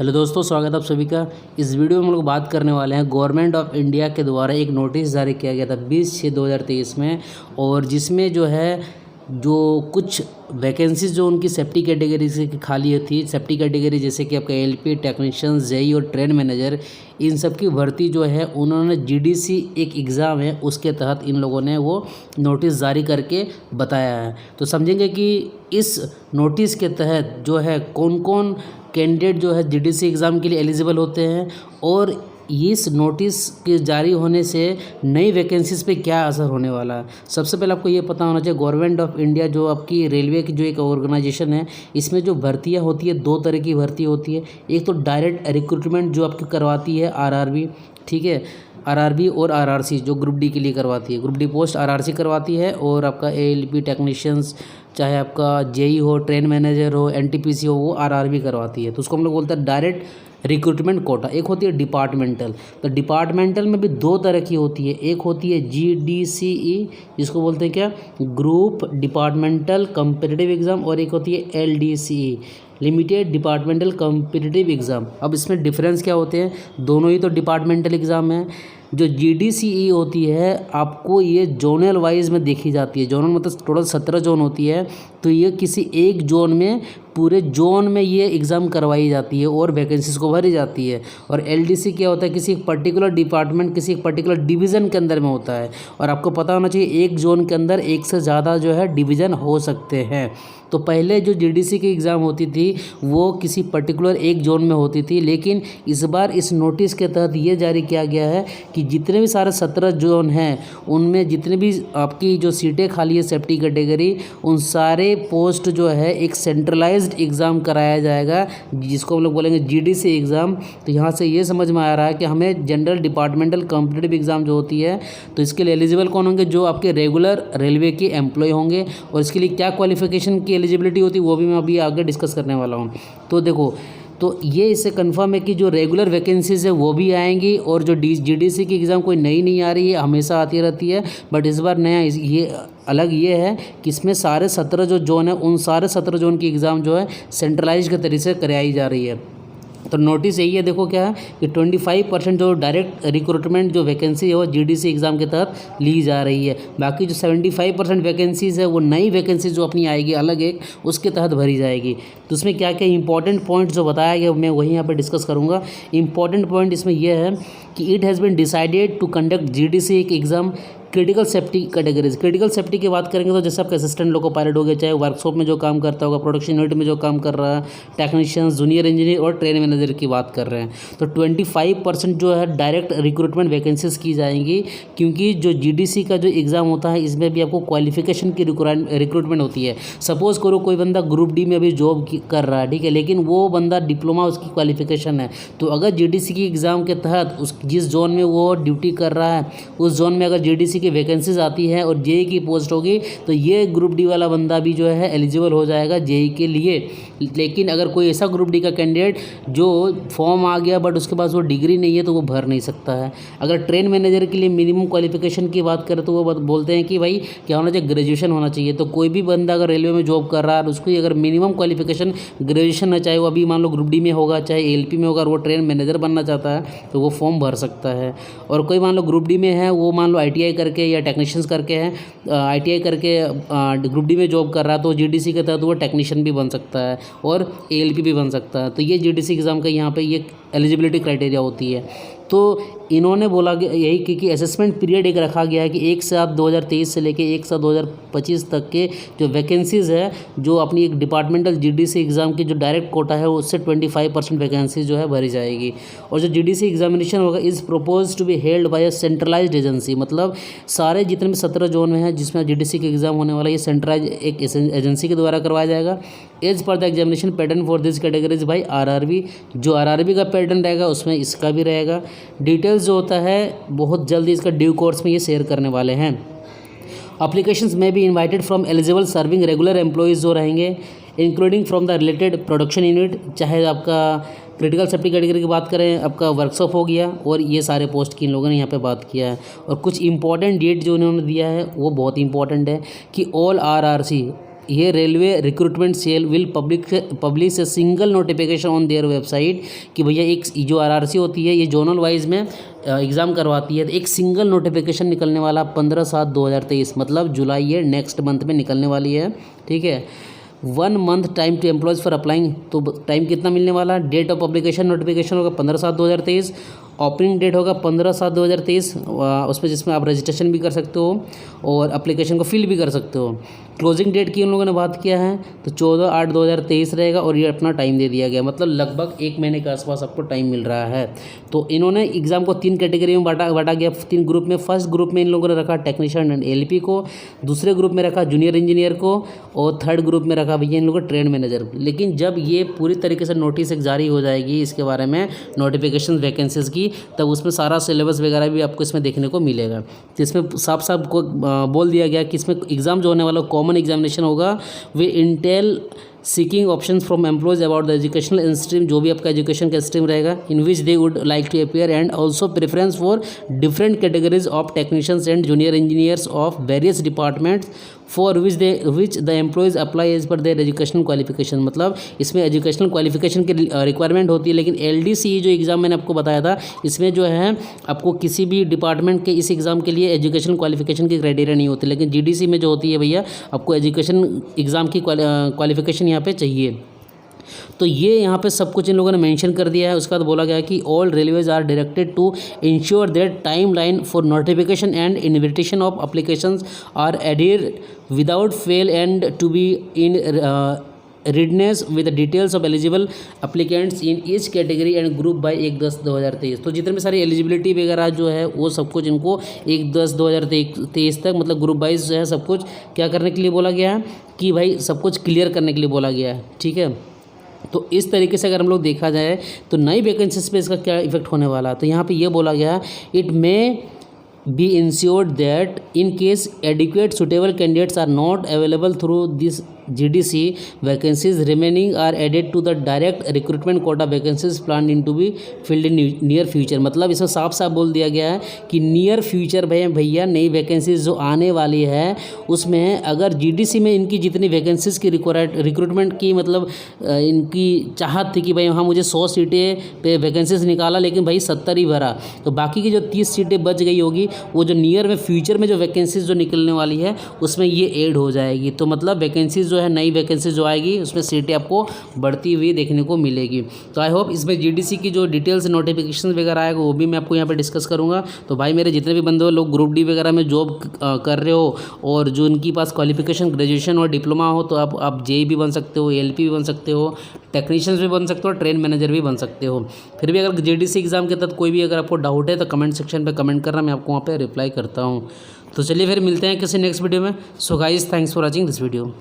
Hello दोस्तों, स्वागत है आप सभी का। इस वीडियो में हम लोग बात करने वाले हैं गवर्नमेंट ऑफ इंडिया के द्वारा एक नोटिस जारी किया गया था 20/6/2023 में, और जिसमें जो कुछ वैकेंसीज जो उनकी सेफ्टी कैटेगरी से खाली थी, सेफ्टी कैटेगरी जैसे कि आपका एलपी, टेक्नीशियन, जेई और ट्रेन मैनेजर, इन सब की भर्ती जो है उन्होंने जीडीसी एक एग्ज़ाम है उसके तहत इन लोगों ने वो नोटिस जारी करके बताया है। तो समझेंगे कि इस नोटिस के तहत जो है कौन कौन कैंडिडेट जो है जीडीसी एग्ज़ाम के लिए एलिजिबल होते हैं, और इस नोटिस के जारी होने से नई वैकेंसीज़ पे क्या असर होने वाला है। सबसे पहले आपको ये पता होना चाहिए, गवर्नमेंट ऑफ इंडिया जो आपकी रेलवे की जो एक ऑर्गेनाइजेशन है, इसमें जो भर्तियां होती है दो तरह की भर्ती होती है। एक तो डायरेक्ट रिक्रूटमेंट जो आपकी करवाती है आरआरबी, ठीक है, आरआरबी और आरआरसी जो ग्रुप डी के लिए करवाती है। ग्रुप डी पोस्ट आरआरसी करवाती है, और आपका एएलपी टेक्नीशियंस, चाहे आपका जेई हो, ट्रेन मैनेजर हो, एनटीपीसी हो, वो आरआरबी करवाती है। तो उसको हम लोग बोलते हैं डायरेक्ट रिक्रूटमेंट कोटा। एक होती है डिपार्टमेंटल। तो डिपार्टमेंटल में भी दो तरह की होती है। एक होती है जीडीसीई, जिसको बोलते हैं क्या, ग्रुप डिपार्टमेंटल कम्पिटिटिव एग्ज़ाम, और एक होती है एलडीसीई, लिमिटेड डिपार्टमेंटल कम्पिटिटिव एग्ज़ाम। अब इसमें डिफरेंस क्या होते हैं, दोनों ही तो डिपार्टमेंटल एग्ज़ाम है। जो जीडीसीई होती है आपको ये जोनल वाइज में देखी जाती है। जोनल मतलब टोटल 17 जोन होती है, तो ये किसी एक जोन में, पूरे जोन में ये एग्ज़ाम करवाई जाती है और वैकेंसीज को भरी जाती है। और एलडीसी क्या होता है, किसी एक पर्टिकुलर डिपार्टमेंट, किसी एक पर्टिकुलर डिवीज़न के अंदर में होता है। और आपको पता होना चाहिए एक जोन के अंदर एक से ज़्यादा जो है डिवीज़न हो सकते हैं। तो पहले जो जीडीसी की एग्ज़ाम होती थी वो किसी पर्टिकुलर एक जोन में होती थी, लेकिन इस बार इस नोटिस के तहत ये जारी किया गया है कि जितने भी सारे 17 जोन हैं उनमें जितने भी आपकी जो सीटें खाली है सेफ्टी कैटेगरी, उन सारे पोस्ट जो है एक सेंट्रलाइज्ड एग्ज़ाम कराया जाएगा, जिसको हम लोग बोलेंगे जीडीसी एग्ज़ाम। तो यहाँ से ये समझ में आ रहा है कि हमें जनरल डिपार्टमेंटल कॉम्पिटिटिव एग्ज़ाम जो होती है, तो इसके लिए एलिजिबल कौन होंगे, जो आपके रेगुलर रेलवे के एम्प्लॉय होंगे। और इसके लिए क्या क्वालिफिकेशन की एलिजिबिलिटी होती है वो भी मैं अभी आगे डिस्कस करने वाला हूँ। तो देखो, तो ये इससे कंफर्म है कि जो रेगुलर वैकेंसीज़ है वो भी आएंगी, और जो जीडीसी की एग्ज़ाम कोई नई नहीं आ रही है, हमेशा आती रहती है, बट इस बार नया ये अलग ये है कि इसमें सारे 17 जो जोन है उन सारे 17 जोन की एग्ज़ाम जो है सेंट्रलाइज के तरीके से कराई जा रही है। तो नोटिस यही है, देखो क्या है कि 25% जो डायरेक्ट रिक्रूटमेंट जो वैकेंसी है वो जीडीसी एग्ज़ाम के तहत ली जा रही है। बाकी जो 75% वैकेंसीज़ है वो नई वैकेंसी जो अपनी आएगी अलग एक, उसके तहत भरी जाएगी। तो उसमें क्या क्या इंपॉर्टेंट पॉइंट जो बताया गया मैं वही यहाँ पर डिस्कस करूँगा। इंपॉर्टेंट पॉइंट इसमें यह है कि it has been decided to conduct GDC एक exam critical safety categories. Critical safety की बात करेंगे तो जैसे आपका असिस्टेंट लोको पायलट हो गया, चाहे वर्कशॉप में जो काम करता होगा, प्रोडक्शन यूनिट में जो काम कर रहा है, टेक्नीशियंस, जूनियर इंजीनियर और ट्रेन मैनेजर की बात कर रहे हैं। तो 25% जो है डायरेक्ट रिक्रूटमेंट वैकेंसीज की जाएंगी, क्योंकि जो जीडीसी का जो एग्ज़ाम होता है इसमें भी आपको क्वालिफिकेशन की रिक्रूटमेंट होती है। सपोज़ करो कोई बंदा ग्रुप डी में अभी जॉब कर रहा है, ठीक है, लेकिन वो बंदा डिप्लोमा उसकी क्वालिफिकेशन है, तो अगर जीडीसी की एग्ज़ाम के तहत उस जिस जोन में वो ड्यूटी कर रहा है उस जोन में अगर जीडीसी की वैकेंसीज आती है और जेई की पोस्ट होगी, तो ये ग्रुप डी वाला बंदा भी जो है एलिजिबल हो जाएगा जेई के लिए। लेकिन अगर कोई ऐसा ग्रुप डी का कैंडिडेट जो फॉर्म आ गया बट उसके पास वो डिग्री नहीं है तो वो भर नहीं सकता है। अगर ट्रेन मैनेजर के लिए मिनिमम क्वालिफिकेशन की बात करें तो वो बोलते हैं कि भाई क्या होना चाहिए, ग्रेजुएशन होना चाहिए। तो कोई भी बंदा अगर रेलवे में जॉब कर रहा है उसको अगर मिनिमम क्वालिफिकेशन ग्रेजुएशन है, चाहे वो अभी मान लो ग्रुप डी में होगा चाहे एलपी में होगा, और वो ट्रेन मैनेजर बनना चाहता है तो वो फॉर्म भर सकता है। और कोई मान लो ग्रुप डी में है, वो मान लो आईटीआई करके या टेक्नीशियंस करके हैं, आईटीआई करके ग्रुप डी में जॉब कर रहा है तो जीडीसी के तहत वो टेक्नीशियन भी बन सकता है और एएलपी भी बन सकता है। तो ये जीडीसी एग्ज़ाम का यहाँ पे ये एलिजिबिलिटी क्राइटेरिया होती है। तो इन्होंने बोला कि यही कि असेसमेंट पीरियड एक रखा गया है कि 1/7/2023 से लेके 1/7/2025 तक के जो वैकेंसीज़ है, जो अपनी एक डिपार्टमेंटल जीडीसी एग्ज़ाम की जो डायरेक्ट कोटा है उससे 25% वैकेंसी जो है भरी जाएगी। और जो जीडीसी एग्जामिनेशन होगा is propose to be held by a centralised agency, मतलब सारे जितने भी 17 जोन में हैं जिसमें जीडीसी का एग्ज़ाम होने वाला है, ये सेंट्रलाइज एक एजेंसी के द्वारा करवाया जाएगा। As per the examination pattern for this categories by RRB, जो आरआरबी का पैटर्न रहेगा उसमें इसका भी रहेगा। डिटेल्स जो होता है बहुत जल्दी इसका ड्यू कोर्स में ये शेयर करने वाले हैं। अप्लीकेशंस में भी invited from eligible serving regular employees जो रहेंगे, including from the related production unit, चाहे आपका क्रिटिकल सेफ्टी कैटेगरी की बात करें, आपका वर्कशॉप हो गया, और ये सारे पोस्ट की इन लोगों ने यहाँ पे बात किया है। और कुछ इंपॉर्टेंट डेट जो उन्होंने दिया है वो बहुत इंपॉर्टेंट है कि ऑल आरआरसी ये railway recruitment cell will publish a single notification on their website कि भैया एक जो आरआरसी होती है ये जोनल वाइज में एग्ज़ाम करवाती है। तो एक सिंगल नोटिफिकेशन निकलने वाला 15/7/2023 मतलब जुलाई ये नेक्स्ट मंथ में निकलने वाली है। ठीक है, 1 month time to employees for applying. तो टाइम कितना मिलने वाला, डेट ऑफ पब्लिकेशन नोटिफिकेशन होगा 15/7/2023, ओपनिंग डेट होगा 15/7/2023 उसमें जिसमें आप रजिस्ट्रेशन भी कर सकते हो और एप्लीकेशन को फिल भी कर सकते हो। क्लोजिंग डेट की उन लोगों ने बात किया है तो 14/8/2023 रहेगा और ये अपना टाइम दे दिया गया, मतलब लगभग 1 महीने के आसपास आपको टाइम मिल रहा है। तो इन्होंने एग्ज़ाम को 3 कैटेगरी में बांटा गया, 3 ग्रुप में। फर्स्ट ग्रुप में इन लोगों ने रखा टेक्नीशियन एंड एलपी को, दूसरे ग्रुप में रखा जूनियर इंजीनियर को और थर्ड ग्रुप में रखा भैया इन लोगों को ट्रेड मैनेजर। लेकिन जब ये पूरी तरीके से नोटिस जारी हो जाएगी इसके बारे में नोटिफिकेशन वैकेंसीज की, तब उसमें सारा सिलेबस वगैरह भी आपको इसमें देखने को मिलेगा। तो इसमें साफ साफ को बोल दिया गया कि इसमें एग्ज़ाम जो होने वाला कॉमन एग्जामिनेशन होगा we intend seeking option from employees about the educational stream, जो भी आपका एजुकेशन का स्ट्रीम रहेगा, in which they would like to appear and also preference for different categories of technicians and junior engineers of various departments for which the employees apply as per their educational qualification. मतलब इसमें educational qualification की requirement होती है, लेकिन LDC जो exam मैंने आपको बताया था इसमें जो है आपको किसी भी डिपार्टमेंट के इस एग्ज़ाम के लिए एजुकेशनल क्वालिफिकेशन की क्राइटेरिया नहीं होती, लेकिन GDC में जो होती है भैया आपको एजुकेशन एग्ज़ाम की क्वालिफिकेशन यहाँ पे चाहिए। तो ये यहाँ पे सब कुछ इन लोगों ने मेंशन कर दिया है। उसके बाद बोला गया है कि all railways are directed to ensure that timeline for notification and invitation of applications are added without fail and to be in readiness with the details of eligible applicants in each category and group by 1/10/2023। तो जितने भी सारी eligibility वगैरह जो है वो सब कुछ इनको 1/10/2023 तक मतलब ग्रुप वाइज जो है सब कुछ क्या करने के लिए बोला गया है कि भाई सब कुछ क्लियर करने के लिए बोला गया है। ठीक है, तो इस तरीके से अगर हम लोग देखा जाए तो नई वैकेंसीज पे इसका क्या इफेक्ट होने वाला है, तो यहाँ पे ये बोला गया है it may be ensured that in case adequate suitable candidates are not available through this GDC, vacancies remaining are added to the direct recruitment quota vacancies planned in to be filled in near future। मतलब इसमें साफ साफ बोल दिया गया है कि near future भैया नई वैकेंसीज जो आने वाली है उसमें अगर GDC में इनकी जितनी वैकेंसीज की रिक्रूटमेंट की मतलब इनकी चाहत थी कि भाई हाँ मुझे 100 सीटें पे वैकेंसीज निकाला लेकिन भाई 70 ही भरा, तो बाकी की जो 30 सीटें बच गई होगी वो जो नियर में फ्यूचर में जो वैकेंसीज जो निकलने वाली है उसमें ये ऐड हो जाएगी। तो मतलब वैकेंसीज जो है नई वैकेंसीज जो आएगी उसमें सीटें आपको बढ़ती हुई देखने को मिलेगी। तो आई होप इसमें GDC की जो डिटेल्स नोटिफिकेशन वगैरह आएगा वो भी मैं आपको यहाँ पे डिस्कस करूँगा। तो भाई मेरे जितने भी बंदे लोग ग्रुप D वगैरह में जॉब कर रहे हो और जो उनके पास क्वालिफिकेशन ग्रेजुएशन और डिप्लोमा हो तो आप JE भी बन सकते हो, LP भी बन सकते हो, टेक्नीशियंस भी बन सकते हो, ट्रेन मैनेजर भी बन सकते हो। फिर भी अगर GDC एग्ज़ाम के तहत कोई भी अगर आपको डाउट है तो कमेंट सेक्शन पर कमेंट करना, मैं आपको वहाँ पर रिप्लाई करता हूँ। तो चलिए फिर मिलते हैं किसी नेक्स्ट वीडियो में। So guys thanks for watching this video.